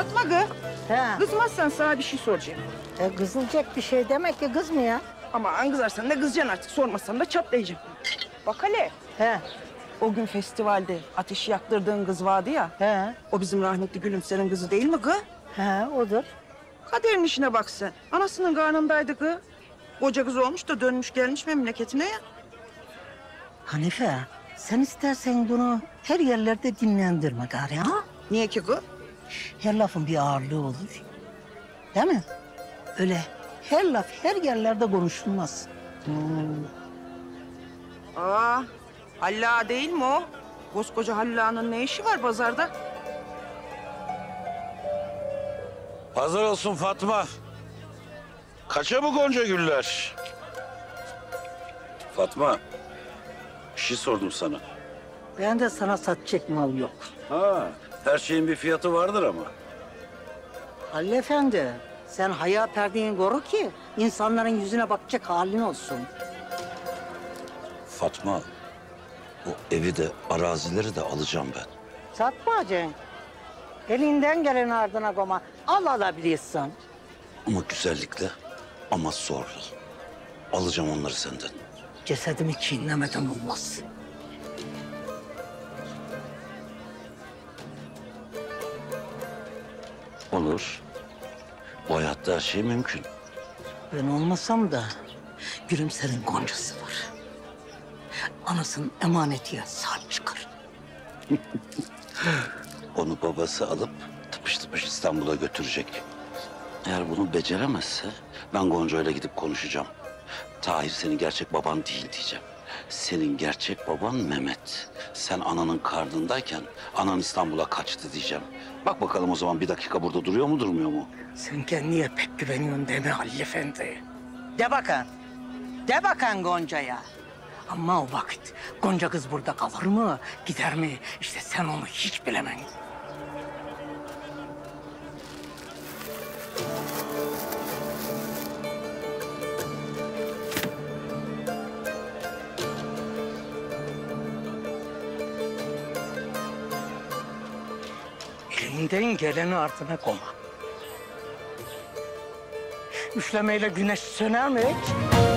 Fatma kız. He. Kızmazsan sana bir şey soracağım. Kızılacak bir şey demek ki kız mı ya? Ama an kızarsan da kızacaksın artık. Sormazsan da çatlayacağım. Bak hele. He. O gün festivalde ateşi yaktırdığın kız vardı ya. He. O bizim rahmetli Gülümser'in kızı değil mi kız? He odur. Kaderin işine bak sen. Anasının karnındaydı kız. Koca kız olmuş da dönmüş gelmiş memleketine ya. Hanife sen istersen bunu her yerlerde dinlendirme gari ha? Niye ki kız? Her lafın bir ağırlığı olur. Değil mi? Öyle her laf her yerlerde konuşulmaz. Aa, Halla değil mi o? Koskoca Halla'nın ne işi var pazarda? Hazır olsun Fatma. Kaça bu gonca güller? Fatma, bir şey sordum sana. Ben de sana satacak mal yok. Ha, her şeyin bir fiyatı vardır ama. Halil Efendi, sen haya perdeyi koru ki insanların yüzüne bakacak halin olsun. Fatma, o evi de arazileri de alacağım ben. Satma Cenk. Elinden gelen ardına koyma. Al alabilirsin. Ama güzellikle, ama zorla. Alacağım onları senden. Cesedimi çiğnemeden olmaz. Olur. Bu hayatta her şey mümkün. Ben olmasam da Gülümser'in goncası var. Anasının emanetiye sahip çıkar. Onu babası alıp tıpış tıpış İstanbul'a götürecek. Eğer bunu beceremezse ben Gonca'yla gidip konuşacağım. Tahir senin gerçek baban değil diyeceğim. Senin gerçek baban Mehmet. Sen ananın karnındayken anan İstanbul'a kaçtı diyeceğim. Bak bakalım o zaman bir dakika burada duruyor mu durmuyor mu? Sen kendine pek güveniyorsun deme Halil Efendi. De bakan. De bakan Gonca'ya. Ama o vakit Gonca kız burada kalır mı, gider mi? İşte sen onu hiç bilemem. Elinden geleni ardına koyma. Üçlemeyle güneş söner mi hiç?